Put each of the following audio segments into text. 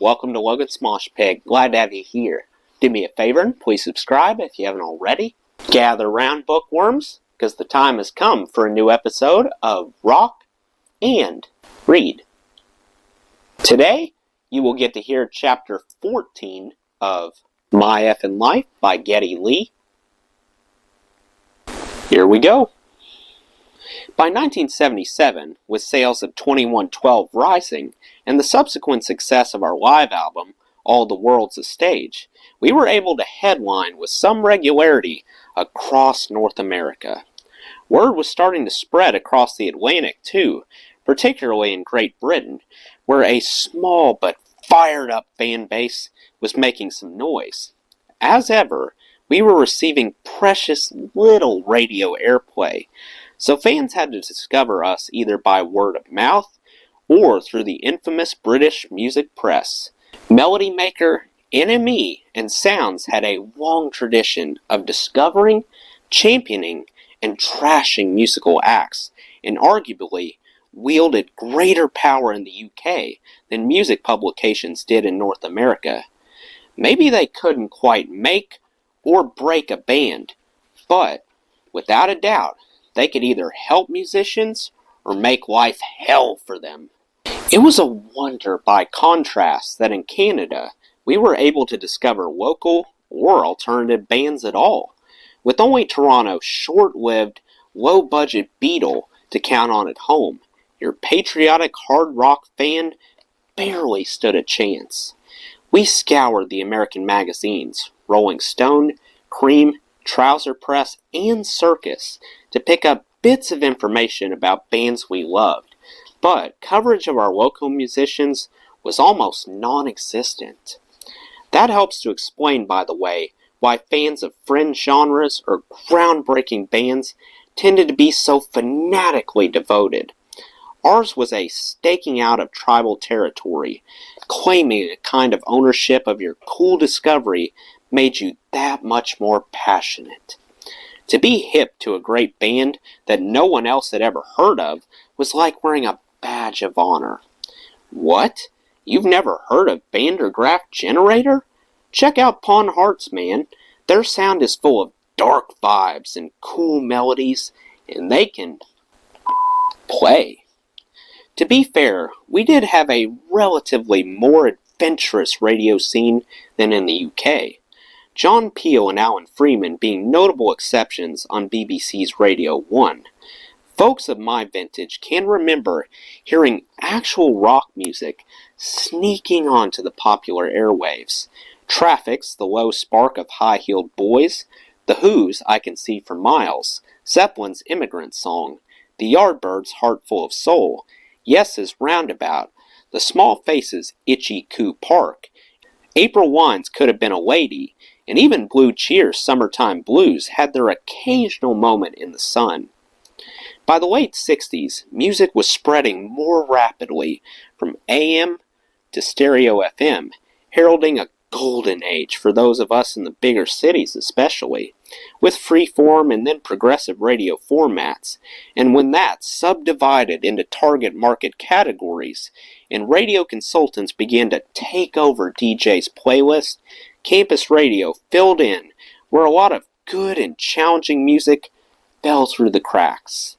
Welcome to Logan Smosh Pig. Glad to have you here. Do me a favor and please subscribe if you haven't already. Gather round, bookworms, because the time has come for a new episode of Rock and Read. Today, you will get to hear Chapter 14 of My Effin Life by Geddy Lee. Here we go. By 1977, with sales of 2112 rising, and the subsequent success of our live album, All the World's a Stage, we were able to headline with some regularity across North America. Word was starting to spread across the Atlantic too, particularly in Great Britain, where a small but fired-up fan base was making some noise. As ever, we were receiving precious little radio airplay, so fans had to discover us either by word of mouth or through the infamous British music press. Melody Maker, NME, and Sounds had a long tradition of discovering, championing, and trashing musical acts, and arguably wielded greater power in the UK than music publications did in North America. Maybe they couldn't quite make or break a band, but without a doubt, they could either help musicians or make life hell for them. It was a wonder by contrast that in Canada, we were able to discover local or alternative bands at all, with only Toronto's short-lived, low-budget Beetle to count on at home. Your patriotic hard rock fan barely stood a chance. We scoured the American magazines, Rolling Stone, Cream, Trouser Press, and Circus to pick up bits of information about bands we loved, but coverage of our local musicians was almost non-existent. That helps to explain, by the way, why fans of fringe genres or groundbreaking bands tended to be so fanatically devoted. Ours was a staking out of tribal territory, claiming a kind of ownership of your cool discovery made you that much more passionate. To be hip to a great band that no one else had ever heard of was like wearing a badge of honor. What? You've never heard of Vandergraft Generator? Check out Pawn Hearts, man. Their sound is full of dark vibes and cool melodies, and they can play. To be fair, we did have a relatively more adventurous radio scene than in the UK. John Peel and Alan Freeman being notable exceptions on BBC's Radio 1. Folks of my vintage can remember hearing actual rock music sneaking onto the popular airwaves. Traffic's The Low Spark of High-Heeled Boys, The Who's I Can See for Miles, Zeppelin's Immigrant Song, The Yardbirds' Heartful of Soul, Yes's Roundabout, The Small Faces' Itchy Coo Park, April Wine's Could Have Been a Lady, and even Blue Cheer's Summertime Blues had their occasional moment in the sun. By the late 60s, music was spreading more rapidly from AM to stereo FM, heralding a golden age for those of us in the bigger cities especially, with freeform and then progressive radio formats, and when that subdivided into target market categories, and radio consultants began to take over DJ's playlist, campus radio filled in where a lot of good and challenging music fell through the cracks.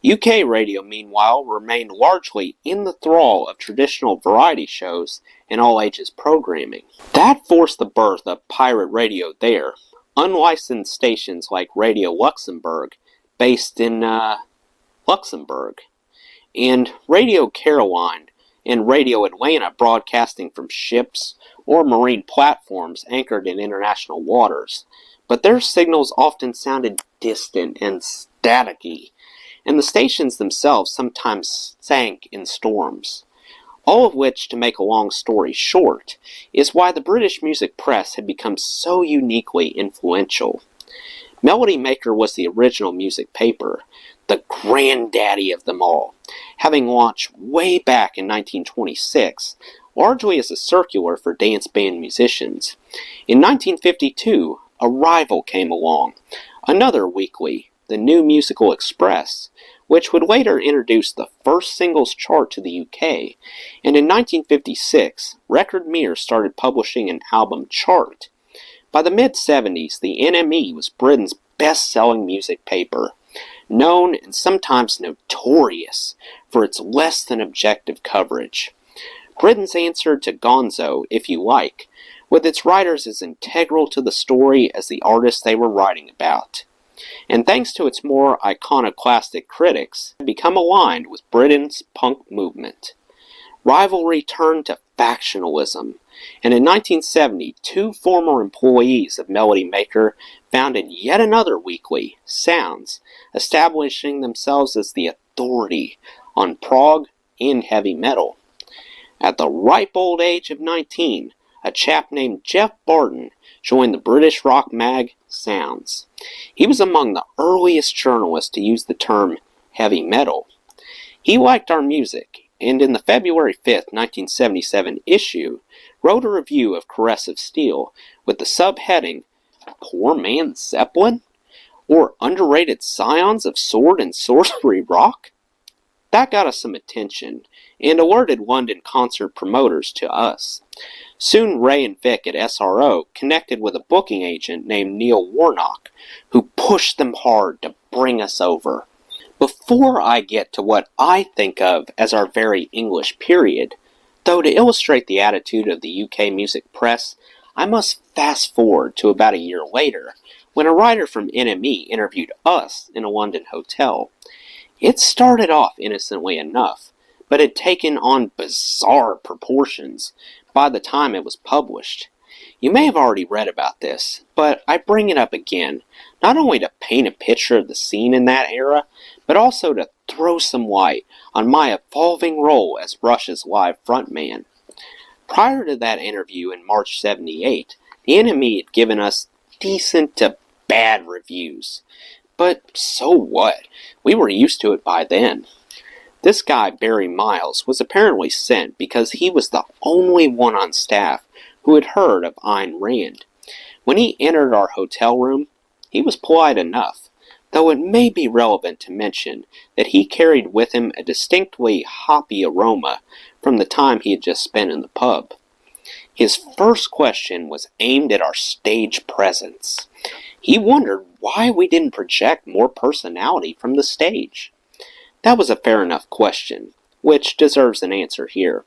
UK radio, meanwhile, remained largely in the thrall of traditional variety shows and all-ages programming. That forced the birth of pirate radio there, unlicensed stations like Radio Luxembourg, based in Luxembourg, and Radio Caroline and Radio Atlanta broadcasting from ships or marine platforms anchored in international waters, but their signals often sounded distant and staticky, and the stations themselves sometimes sank in storms. All of which, to make a long story short, is why the British music press had become so uniquely influential. Melody Maker was the original music paper, the granddaddy of them all, having launched way back in 1926, largely as a circular for dance band musicians. In 1952, a rival came along, another weekly, the New Musical Express, which would later introduce the first singles chart to the UK, and in 1956, Record Mirror started publishing an album chart. By the mid-70s, the NME was Britain's best-selling music paper, known and sometimes notorious for its less-than-objective coverage. Britain's answer to Gonzo, If You Like, with its writers as integral to the story as the artists they were writing about. And thanks to its more iconoclastic critics, had become aligned with Britain's punk movement. Rivalry turned to factionalism, and in 1970, two former employees of Melody Maker founded yet another weekly, Sounds, establishing themselves as the authority on prog and heavy metal. At the ripe old age of 19, a chap named Jeff Barton joined the British rock mag Sounds. He was among the earliest journalists to use the term heavy metal. He liked our music, and in the February 5th, 1977 issue, wrote a review of Caress of Steel with the subheading, Poor Man Zeppelin? Or Underrated Scions of Sword and Sorcery Rock? That got us some attention, and alerted London concert promoters to us. Soon Ray and Vic at SRO connected with a booking agent named Neil Warnock, who pushed them hard to bring us over. Before I get to what I think of as our very English period, though to illustrate the attitude of the UK music press, I must fast forward to about a year later, when a writer from NME interviewed us in a London hotel. It started off innocently enough, but had taken on bizarre proportions by the time it was published. You may have already read about this, but I bring it up again, not only to paint a picture of the scene in that era, but also to throw some light on my evolving role as Rush's live frontman. Prior to that interview in March 78, the NME had given us decent to bad reviews. But so what? We were used to it by then. This guy, Barry Miles, was apparently sent because he was the only one on staff who had heard of Ayn Rand. When he entered our hotel room, he was polite enough, though it may be relevant to mention that he carried with him a distinctly hoppy aroma from the time he had just spent in the pub. His first question was aimed at our stage presence. He wondered why we didn't project more personality from the stage. That was a fair enough question, which deserves an answer here.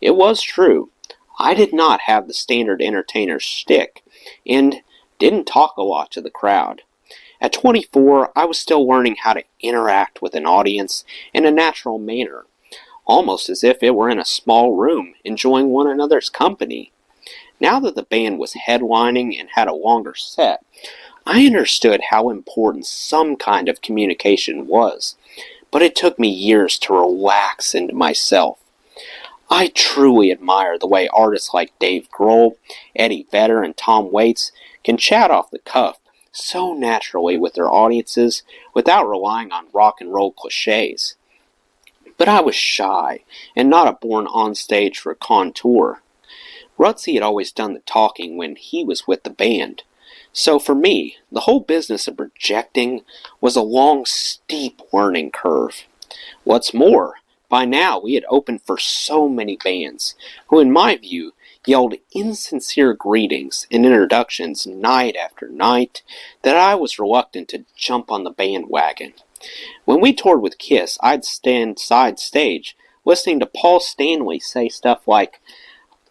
It was true. I did not have the standard entertainer's shtick, and didn't talk a lot to the crowd. At 24, I was still learning how to interact with an audience in a natural manner, almost as if it were in a small room enjoying one another's company. Now that the band was headlining and had a longer set, I understood how important some kind of communication was, but it took me years to relax into myself. I truly admire the way artists like Dave Grohl, Eddie Vedder, and Tom Waits can chat off the cuff so naturally with their audiences without relying on rock and roll cliches. But I was shy and not a born on-stage raconteur. Rutsy had always done the talking when he was with the band. So for me, the whole business of projecting was a long, steep learning curve. What's more, by now we had opened for so many bands, who in my view yelled insincere greetings and introductions night after night, that I was reluctant to jump on the bandwagon. When we toured with Kiss, I'd stand side stage, listening to Paul Stanley say stuff like,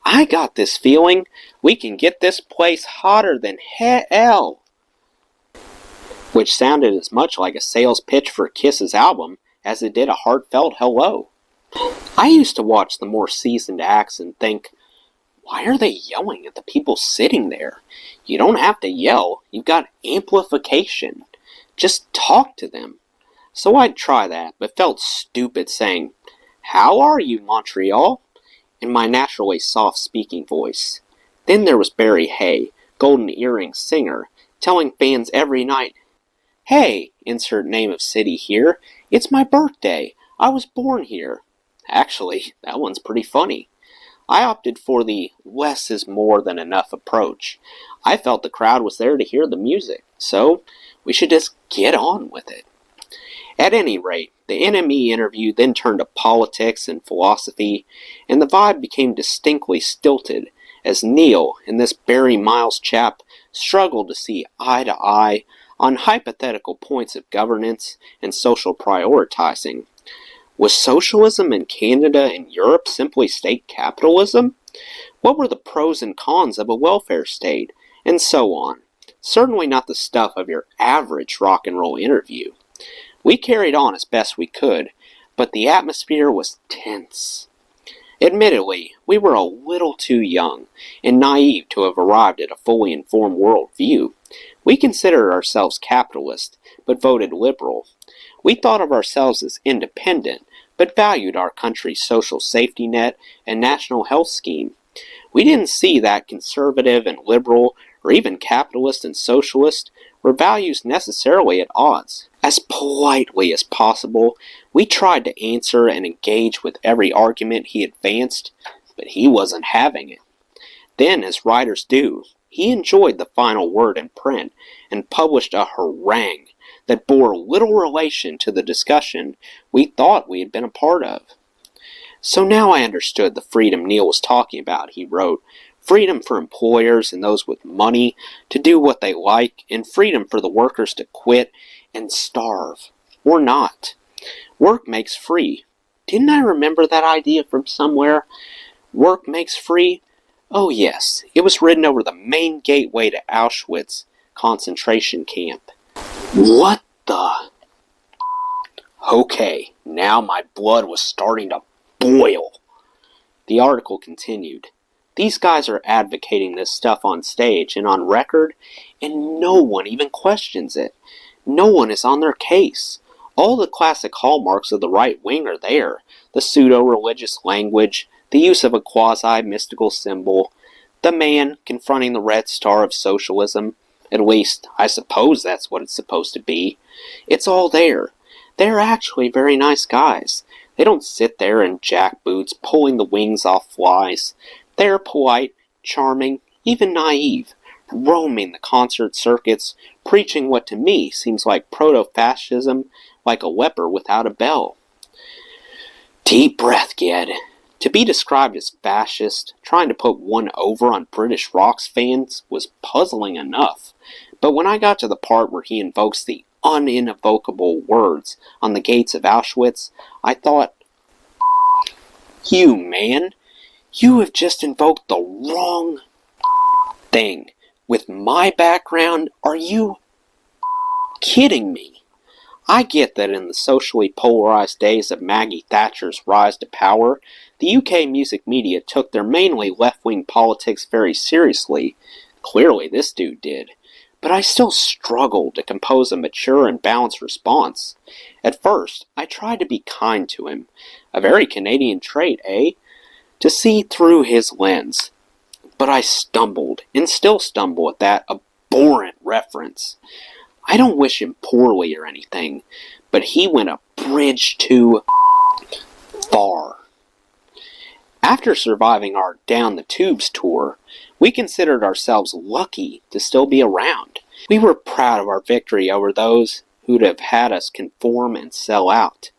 I got this feeling we can get this place hotter than hell, which sounded as much like a sales pitch for Kiss's album as it did a heartfelt hello. I used to watch the more seasoned acts and think, why are they yelling at the people sitting there? You don't have to yell, you've got amplification. Just talk to them. So I'd try that, but felt stupid saying, How are you, Montreal? In my naturally soft-speaking voice. Then there was Barry Hay, Golden Earring singer, telling fans every night, Hey, insert name of city here, it's my birthday, I was born here. Actually, that one's pretty funny. I opted for the less is more than enough approach. I felt the crowd was there to hear the music, so we should just get on with it. At any rate, the NME interview then turned to politics and philosophy, and the vibe became distinctly stilted as Neil and this Barry Miles chap struggled to see eye to eye on hypothetical points of governance and social prioritizing. Was socialism in Canada and Europe simply state capitalism? What were the pros and cons of a welfare state? And so on. Certainly not the stuff of your average rock and roll interview. We carried on as best we could, but the atmosphere was tense. Admittedly, we were a little too young and naive to have arrived at a fully informed worldview. We considered ourselves capitalist, but voted liberal. We thought of ourselves as independent, but valued our country's social safety net and national health scheme. We didn't see that conservative and liberal, or even capitalist and socialist, were values necessarily at odds. As politely as possible, we tried to answer and engage with every argument he advanced, but he wasn't having it. Then, as writers do, he enjoyed the final word in print and published a harangue that bore little relation to the discussion we thought we had been a part of. So now I understood the freedom Neil was talking about, he wrote. Freedom for employers and those with money to do what they like, and freedom for the workers to quit and starve. Or not. Work makes free. Didn't I remember that idea from somewhere? Work makes free? Oh yes, it was written over the main gateway to Auschwitz concentration camp. What the? Okay, now my blood was starting to boil. The article continued. These guys are advocating this stuff on stage and on record, and no one even questions it. No one is on their case. All the classic hallmarks of the right wing are there. The pseudo-religious language, the use of a quasi-mystical symbol, the man confronting the red star of socialism. At least, I suppose that's what it's supposed to be. It's all there. They're actually very nice guys. They don't sit there in jackboots pulling the wings off flies. They're polite, charming, even naive, roaming the concert circuits, preaching what to me seems like proto-fascism, like a leper without a bell. Deep breath, Ged. To be described as fascist, trying to put one over on British Rock's fans, was puzzling enough. But when I got to the part where he invokes the uninvocable words on the gates of Auschwitz, I thought, you man, you have just invoked the wrong thing. With my background, are you kidding me? I get that in the socially polarized days of Maggie Thatcher's rise to power, the UK music media took their mainly left-wing politics very seriously. Clearly this dude did. But I still struggled to compose a mature and balanced response. At first, I tried to be kind to him. A very Canadian trait, eh? To see through his lens. But I stumbled, and still stumble at that abhorrent reference. I don't wish him poorly or anything, but he went a bridge too far. After surviving our Down the Tubes tour, we considered ourselves lucky to still be around. We were proud of our victory over those who'd have had us conform and sell out.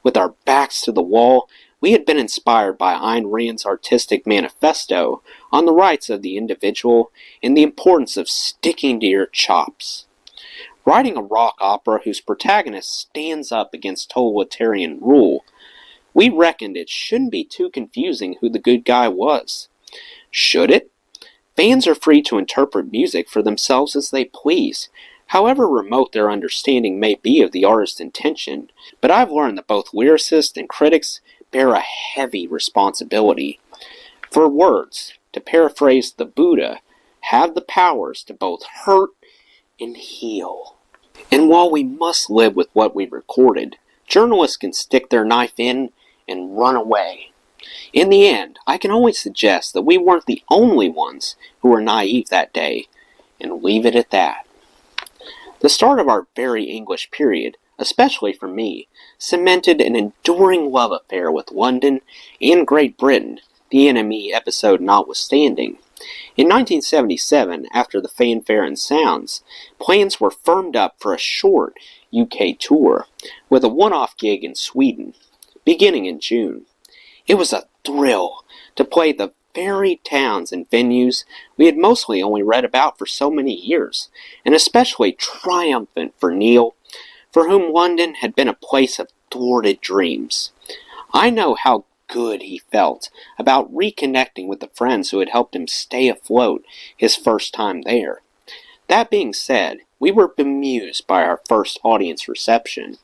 With our backs to the wall, we had been inspired by Ayn Rand's artistic manifesto on the rights of the individual and the importance of sticking to your chops. Writing a rock opera whose protagonist stands up against totalitarian rule, we reckoned it shouldn't be too confusing who the good guy was. Should it? Fans are free to interpret music for themselves as they please, however remote their understanding may be of the artist's intention, but I've learned that both lyricists and critics bear a heavy responsibility. For words, to paraphrase the Buddha, have the powers to both hurt and heal. And while we must live with what we've recorded, journalists can stick their knife in and run away. In the end, I can only suggest that we weren't the only ones who were naive that day, and leave it at that. The start of our very English period, especially for me, cemented an enduring love affair with London and Great Britain, the NME episode notwithstanding. In 1977, after the fanfare and sounds, plans were firmed up for a short UK tour, with a one-off gig in Sweden, beginning in June. It was a thrill to play the very towns and venues we had mostly only read about for so many years, and especially triumphant for Neil, for whom London had been a place of thwarted dreams. I know how good he felt about reconnecting with the friends who had helped him stay afloat his first time there. That being said, we were bemused by our first audience reception.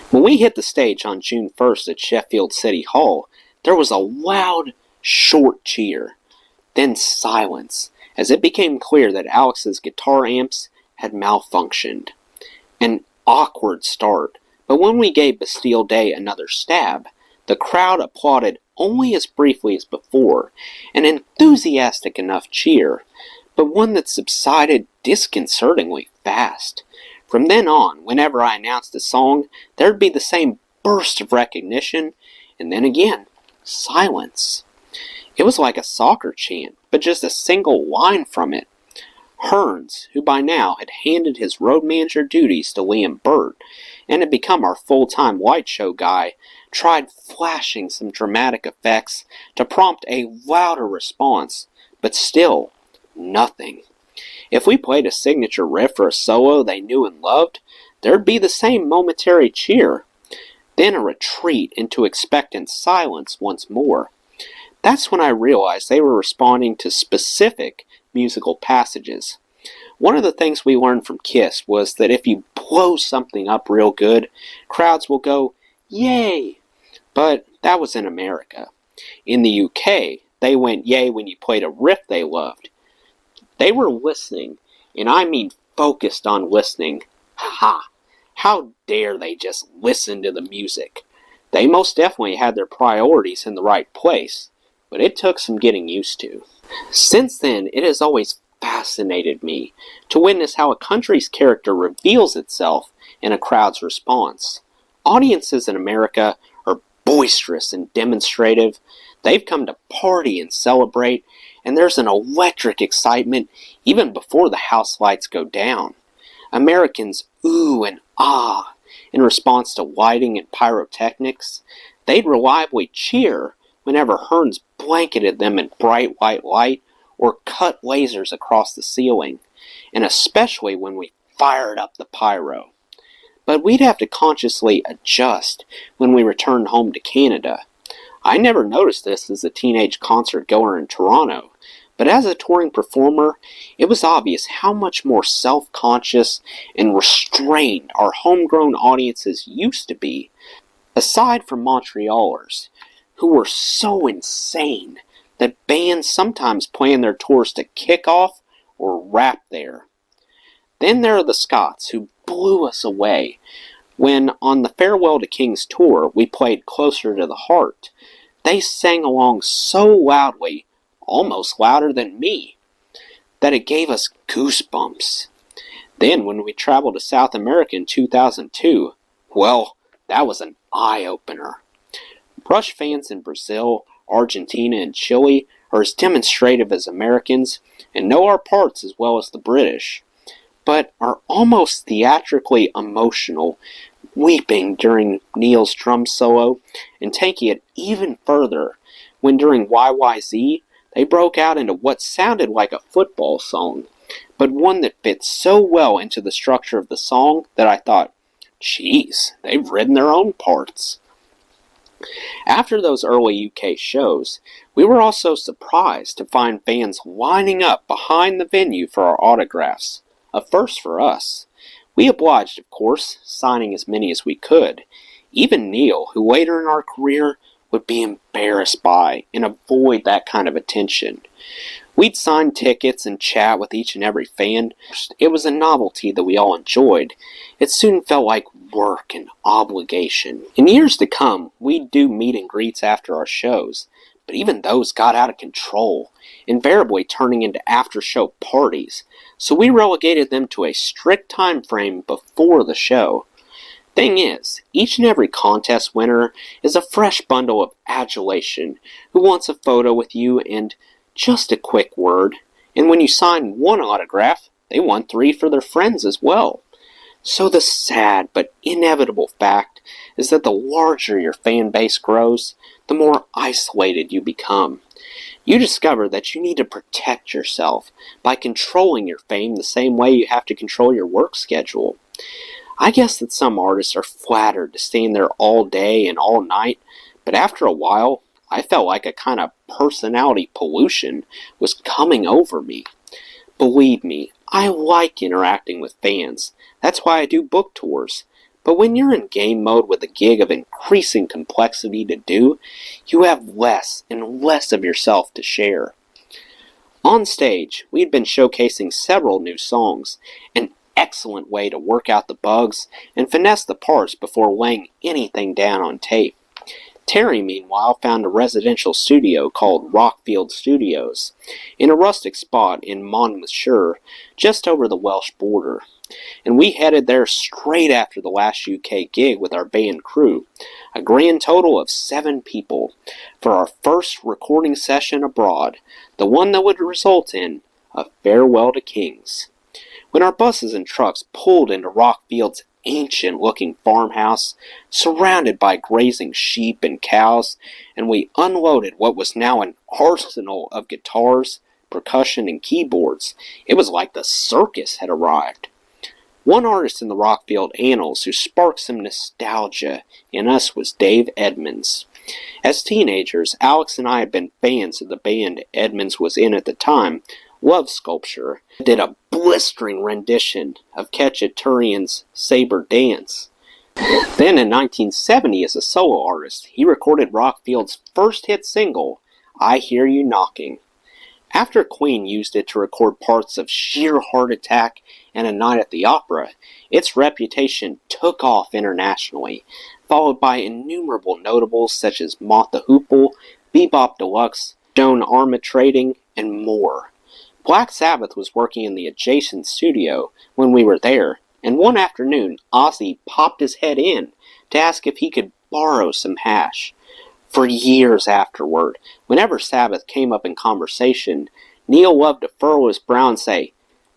When we hit the stage on June 1st at Sheffield City Hall, there was a loud, short cheer, then silence, as it became clear that Alex's guitar amps had malfunctioned. An awkward start, but when we gave Bastille Day another stab, the crowd applauded only as briefly as before, an enthusiastic enough cheer, but one that subsided disconcertingly fast. From then on, whenever I announced a song, there'd be the same burst of recognition, and then again, silence. It was like a soccer chant, but just a single line from it. Hearns, who by now had handed his road manager duties to Liam Burt, and had become our full-time light show guy, tried flashing some dramatic effects to prompt a louder response, but still, nothing. If we played a signature riff or a solo they knew and loved, there'd be the same momentary cheer, then a retreat into expectant silence once more. That's when I realized they were responding to specific musical passages. One of the things we learned from Kiss was that if you blow something up real good, crowds will go, "Yay!" But that was in America. In the UK, they went yay when you played a riff they loved. They were listening, and I mean focused on listening. Ha! How dare they just listen to the music? They most definitely had their priorities in the right place, but it took some getting used to. Since then, it has always fascinated me to witness how a country's character reveals itself in a crowd's response. Audiences in America are boisterous and demonstrative. They've come to party and celebrate, and there's an electric excitement even before the house lights go down. Americans ooh and ah in response to lighting and pyrotechnics. They'd reliably cheer whenever Hearns blanketed them in bright white light or cut lasers across the ceiling, and especially when we fired up the pyro. But we'd have to consciously adjust when we returned home to Canada. I never noticed this as a teenage concert goer in Toronto, but as a touring performer, it was obvious how much more self-conscious and restrained our homegrown audiences used to be, aside from Montrealers, who were so insane that bands sometimes planned their tours to kick off or wrap there. Then there are the Scots, who blew us away when, on the Farewell to Kings tour, we played Closer to the Heart. They sang along so loudly, almost louder than me, that it gave us goosebumps. Then when we traveled to South America in 2002, well, that was an eye-opener. Rush fans in Brazil, Argentina, and Chile are as demonstrative as Americans and know our parts as well as the British, but are almost theatrically emotional, weeping during Neil's drum solo, and taking it even further when during YYZ they broke out into what sounded like a football song, but one that fit so well into the structure of the song that I thought, geez, they've written their own parts. After those early UK shows, we were also surprised to find fans lining up behind the venue for our autographs, a first for us. We obliged, of course, signing as many as we could. Even Neil, who later in our career would be embarrassed by and avoid that kind of attention. We'd sign tickets and chat with each and every fan. It was a novelty that we all enjoyed. It soon felt like work and obligation. In years to come, we'd do meet and greets after our shows, but even those got out of control, invariably turning into after-show parties, so we relegated them to a strict time frame before the show. Thing is, each and every contest winner is a fresh bundle of adulation who wants a photo with you and Just a quick word, and when you sign one autograph, they want 3 for their friends as well. So the sad but inevitable fact is that the larger your fan base grows, the more isolated you become. You discover that you need to protect yourself by controlling your fame the same way you have to control your work schedule. I guess that some artists are flattered to stand there all day and all night, but after a while, I felt like a kind of personality pollution was coming over me. Believe me, I like interacting with fans. That's why I do book tours. But when you're in game mode with a gig of increasing complexity to do, you have less and less of yourself to share. On stage, we had been showcasing several new songs, an excellent way to work out the bugs and finesse the parts before laying anything down on tape. Terry, meanwhile, found a residential studio called Rockfield Studios in a rustic spot in Monmouthshire, just over the Welsh border, and we headed there straight after the last UK gig with our band crew, a grand total of 7 people, for our first recording session abroad, the one that would result in a farewell to Kings. When our buses and trucks pulled into Rockfield's ancient-looking farmhouse, surrounded by grazing sheep and cows, and we unloaded what was now an arsenal of guitars, percussion, and keyboards, it was like the circus had arrived. One artist in the Rockfield annals who sparked some nostalgia in us was Dave Edmunds. As teenagers, Alex and I had been fans of the band Edmunds was in at the time, Love Sculpture, did a blistering rendition of Ketchaturian's Saber Dance. Then in 1970, as a solo artist, he recorded Rockfield's first hit single, I Hear You Knocking. After Queen used it to record parts of Sheer Heart Attack and A Night at the Opera, its reputation took off internationally, followed by innumerable notables such as Mott the Hoople, Bebop Deluxe, Joan Armatrading, and more. Black Sabbath was working in the adjacent studio when we were there, and one afternoon Ozzy popped his head in to ask if he could borrow some hash. For years afterward, whenever Sabbath came up in conversation, Neil loved to furrow his brow and say,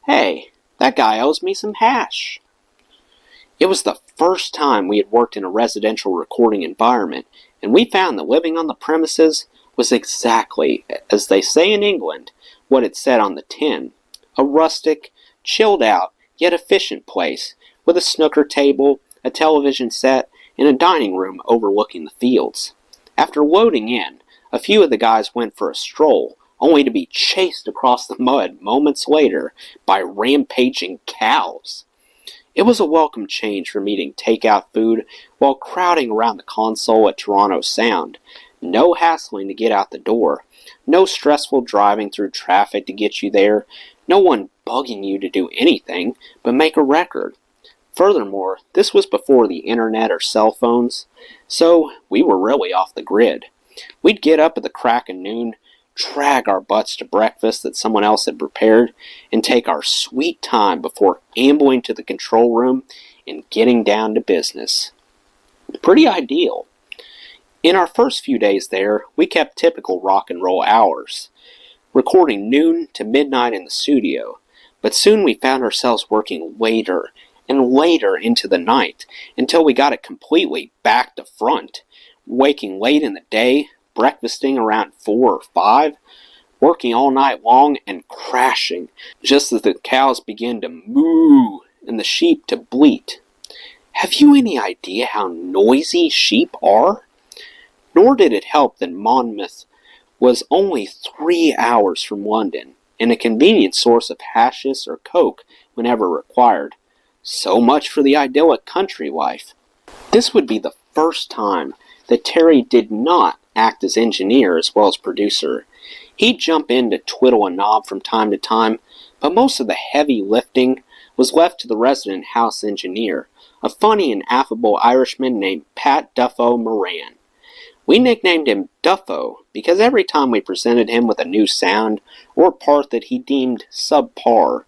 "Hey, that guy owes me some hash." It was the first time we had worked in a residential recording environment, and we found that living on the premises was exactly, as they say in England, what it said on the tin. A rustic, chilled out, yet efficient place, with a snooker table, a television set, and a dining room overlooking the fields. After loading in, a few of the guys went for a stroll, only to be chased across the mud moments later by rampaging cows. It was a welcome change from eating takeout food while crowding around the console at Toronto Sound. No hassling to get out the door, no stressful driving through traffic to get you there, no one bugging you to do anything but make a record. Furthermore, this was before the internet or cell phones, so we were really off the grid. We'd get up at the crack of noon, drag our butts to breakfast that someone else had prepared, and take our sweet time before ambling to the control room and getting down to business. Pretty ideal. In our first few days there, we kept typical rock and roll hours, recording noon to midnight in the studio, but soon we found ourselves working later and later into the night, until we got it completely back to front, waking late in the day, breakfasting around 4 or 5, working all night long, and crashing just as the cows began to moo and the sheep to bleat. Have you any idea how noisy sheep are? Nor did it help that Monmouth was only 3 hours from London, and a convenient source of hashish or coke whenever required. So much for the idyllic country life. This would be the first time that Terry did not act as engineer as well as producer. He'd jump in to twiddle a knob from time to time, but most of the heavy lifting was left to the resident house engineer, a funny and affable Irishman named Pat Duffo Moran. We nicknamed him Duffo because every time we presented him with a new sound or part that he deemed subpar,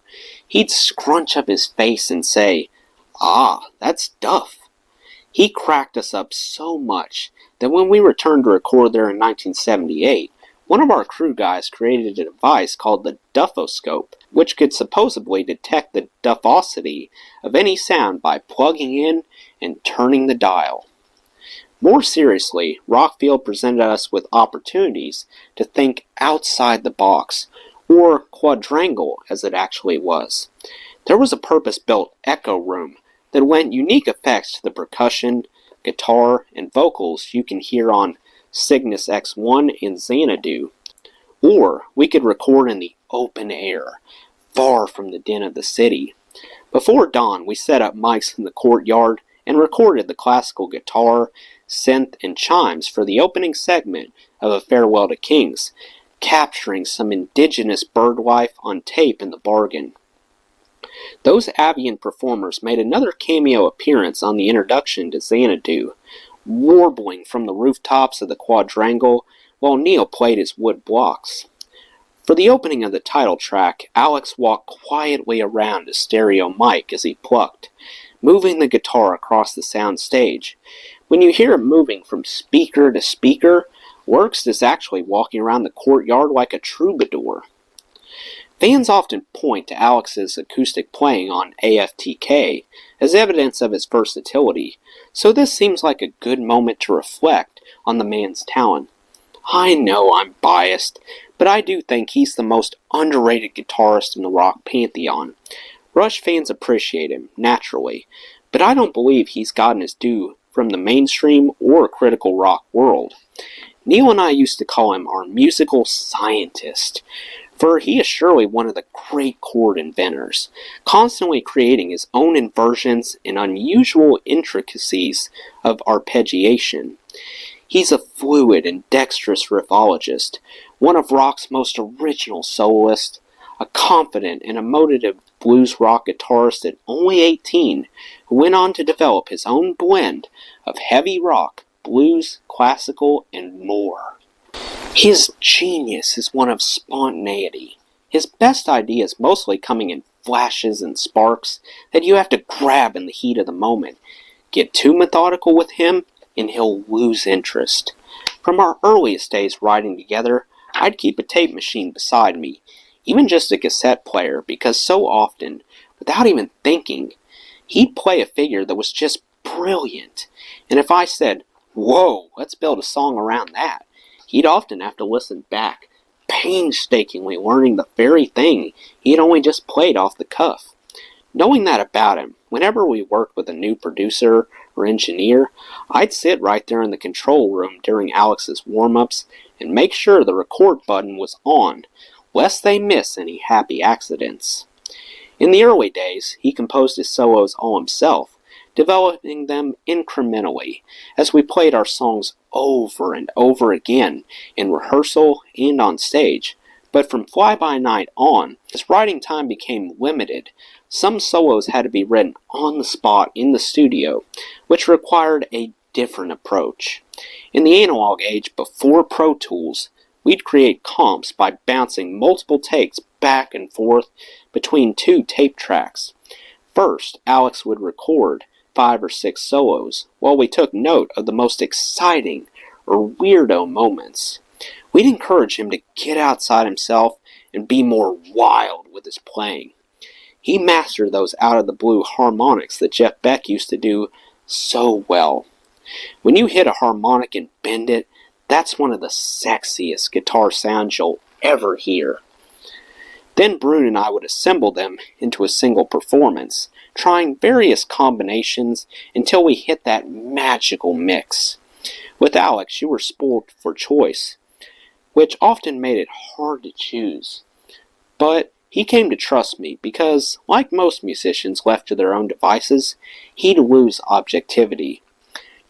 he'd scrunch up his face and say, "Ah, that's Duff." He cracked us up so much that when we returned to record there in 1978, One of our crew guys created a device called the duffoscope, which could supposedly detect the duffosity of any sound by plugging in and turning the dial. More seriously, Rockfield presented us with opportunities to think outside the box, or quadrangle as it actually was. There was a purpose-built echo room that lent unique effects to the percussion, guitar, and vocals you can hear on Cygnus X1 and Xanadu. Or we could record in the open air, far from the din of the city. Before dawn, we set up mics in the courtyard and recorded the classical guitar, synth, and chimes for the opening segment of A Farewell to Kings, capturing some indigenous bird life on tape in the bargain. Those avian performers made another cameo appearance on the introduction to Xanadu, warbling from the rooftops of the quadrangle while Neil played his wood blocks. For the opening of the title track, Alex walked quietly around a stereo mic as he plucked, moving the guitar across the sound stage. When you hear it moving from speaker to speaker, Works is actually walking around the courtyard like a troubadour. Fans often point to Alex's acoustic playing on AFTK as evidence of his versatility, so this seems like a good moment to reflect on the man's talent. I know I'm biased, but I do think he's the most underrated guitarist in the rock pantheon. Rush fans appreciate him, naturally, but I don't believe he's gotten his due from the mainstream or critical rock world. Neil and I used to call him our musical scientist, for he is surely one of the great chord inventors, constantly creating his own inversions and unusual intricacies of arpeggiation. He's a fluid and dexterous riffologist, one of rock's most original soloists, a confident and emotive blues rock guitarist at only 18, who went on to develop his own blend of heavy rock, blues, classical, and more. His genius is one of spontaneity. His best ideas mostly coming in flashes and sparks that you have to grab in the heat of the moment. Get too methodical with him, and he'll lose interest. From our earliest days writing together, I'd keep a tape machine beside me, even just a cassette player, because so often, without even thinking, he'd play a figure that was just brilliant. And if I said, "Whoa, let's build a song around that," he'd often have to listen back, painstakingly learning the very thing he had only just played off the cuff. Knowing that about him, whenever we worked with a new producer or engineer, I'd sit right there in the control room during Alex's warm-ups and make sure the record button was on, lest they miss any happy accidents. In the early days, he composed his solos all himself, developing them incrementally as we played our songs over and over again in rehearsal and on stage. But from Fly-By-Night on, as writing time became limited, some solos had to be written on the spot in the studio, which required a different approach. In the analog age before Pro Tools, we'd create comps by bouncing multiple takes back and forth between two tape tracks. First, Alex would record 5 or 6 solos, while we took note of the most exciting or weirdo moments. We'd encourage him to get outside himself and be more wild with his playing. He mastered those out-of-the-blue harmonics that Jeff Beck used to do so well. When you hit a harmonic and bend it, that's one of the sexiest guitar sounds you'll ever hear. Then Brune and I would assemble them into a single performance, trying various combinations until we hit that magical mix. With Alex, you were spoiled for choice, which often made it hard to choose. But he came to trust me because, like most musicians left to their own devices, he'd lose objectivity.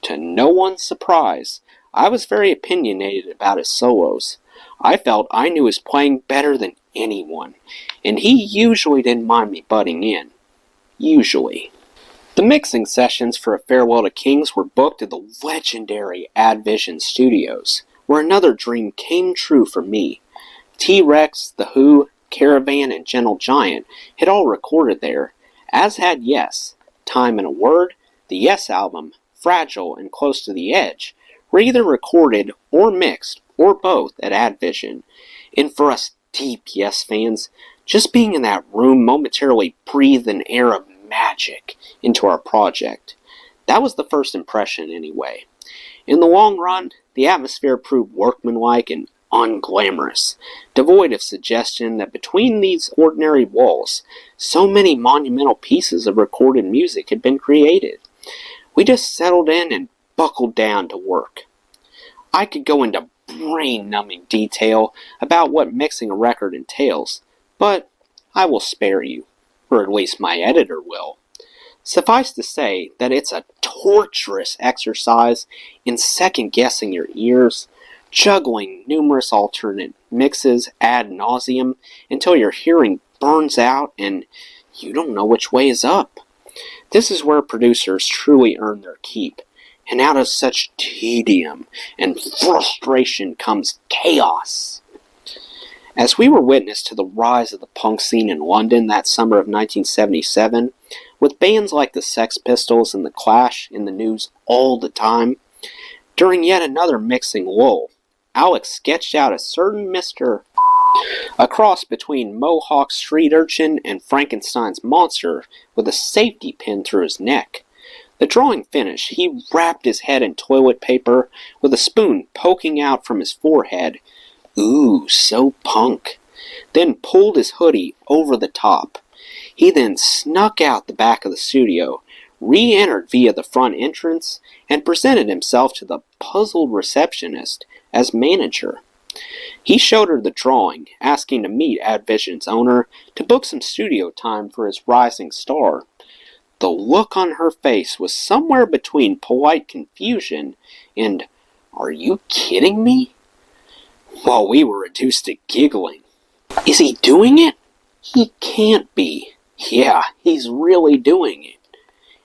To no one's surprise, I was very opinionated about his solos. I felt I knew his playing better than anyone, and he usually didn't mind me butting in. Usually. The mixing sessions for A Farewell to Kings were booked at the legendary Advision Studios, where another dream came true for me. T-Rex, The Who, Caravan, and Gentle Giant had all recorded there, as had Yes, Time and a Word, the Yes album, Fragile and Close to the Edge, were either recorded or mixed or both at AdVision. And for us deep Yes fans, just being in that room momentarily breathed an air of magic into our project. That was the first impression anyway. In the long run, the atmosphere proved workmanlike and unglamorous, devoid of suggestion that between these ordinary walls, so many monumental pieces of recorded music had been created. We just settled in and buckled down to work. I could go into brain-numbing detail about what mixing a record entails, but I will spare you, or at least my editor will. Suffice to say that it's a torturous exercise in second-guessing your ears, juggling numerous alternate mixes ad nauseum until your hearing burns out and you don't know which way is up. This is where producers truly earn their keep, and out of such tedium and frustration comes chaos. As we were witness to the rise of the punk scene in London that summer of 1977, with bands like the Sex Pistols and the Clash in the news all the time, during yet another mixing lull, Alex sketched out a certain Mr. a cross between Mohawk street urchin and Frankenstein's monster with a safety pin through his neck. The drawing finished, he wrapped his head in toilet paper with a spoon poking out from his forehead. Ooh, so punk. Then pulled his hoodie over the top. He then snuck out the back of the studio, re-entered via the front entrance, and presented himself to the puzzled receptionist as manager. He showed her the drawing, asking to meet AdVision's owner to book some studio time for his rising star. The look on her face was somewhere between polite confusion and, "Are you kidding me?" while we were reduced to giggling. Is he doing it? He can't be. Yeah, he's really doing it.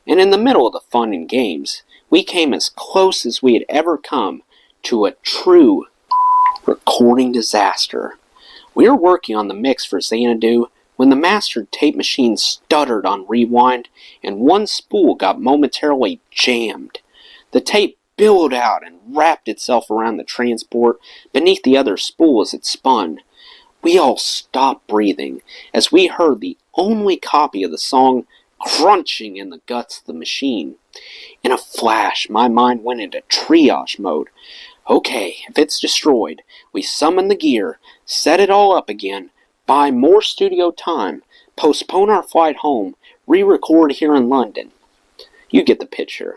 And in the middle of the fun and games, we came as close as we had ever come to a true recording disaster. We were working on the mix for Xanadu when the mastered tape machine stuttered on rewind and one spool got momentarily jammed. The tape billowed out and wrapped itself around the transport beneath the other spool as it spun. We all stopped breathing as we heard the only copy of the song crunching in the guts of the machine. In a flash, my mind went into triage mode. Okay, if it's destroyed, we summon the gear, set it all up again, buy more studio time, postpone our flight home, re-record here in London. You get the picture.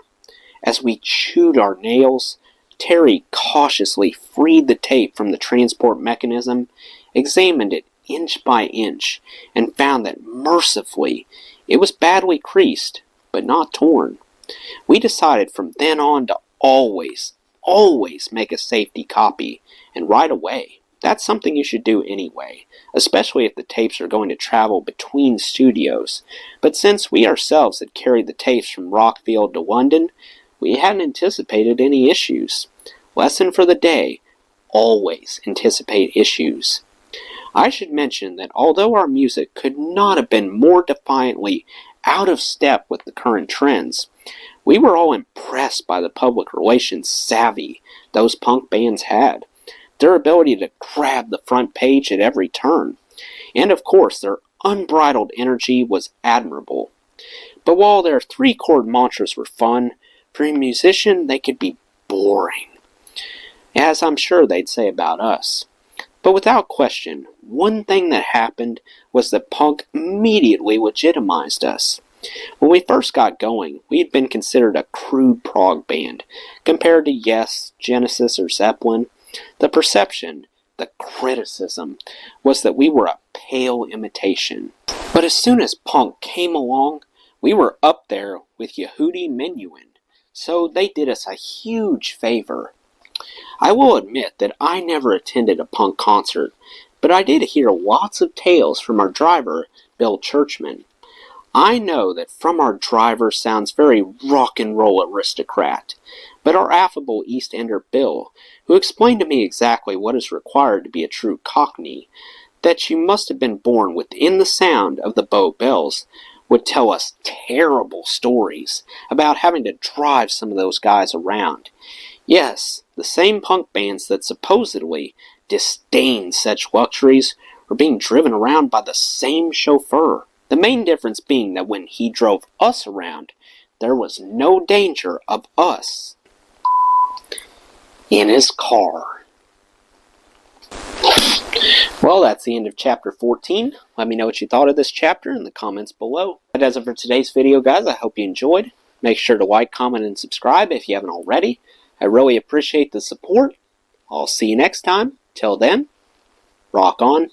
As we chewed our nails, Terry cautiously freed the tape from the transport mechanism, examined it inch by inch, and found that mercifully it was badly creased, but not torn. We decided from then on to always make a safety copy, and right away. That's something you should do anyway, especially if the tapes are going to travel between studios. But since we ourselves had carried the tapes from Rockfield to London, we hadn't anticipated any issues. Lesson for the day: always anticipate issues. I should mention that although our music could not have been more defiantly out of step with the current trends, we were all impressed by the public relations savvy those punk bands had, their ability to grab the front page at every turn, and of course their unbridled energy was admirable. But while their three-chord mantras were fun, for a musician they could be boring, as I'm sure they'd say about us. But without question, one thing that happened was that punk immediately legitimized us. When we first got going, we had been considered a crude prog band, compared to Yes, Genesis, or Zeppelin. The perception, the criticism, was that we were a pale imitation. But as soon as punk came along, we were up there with Yehudi Menuhin, so they did us a huge favor. I will admit that I never attended a punk concert, but I did hear lots of tales from our driver, Bill Churchman. I know that From Our Driver sounds very rock and roll aristocrat, but our affable East Ender Bill, who explained to me exactly what is required to be a true Cockney, that you must have been born within the sound of the Bow Bells, would tell us terrible stories about having to drive some of those guys around. Yes, the same punk bands that supposedly disdained such luxuries were being driven around by the same chauffeur. The main difference being that when he drove us around, there was no danger of us in his car. Well, that's the end of chapter 14. Let me know what you thought of this chapter in the comments below. That does it for today's video, guys. I hope you enjoyed. Make sure to like, comment, and subscribe if you haven't already. I really appreciate the support. I'll see you next time. Till then, rock on.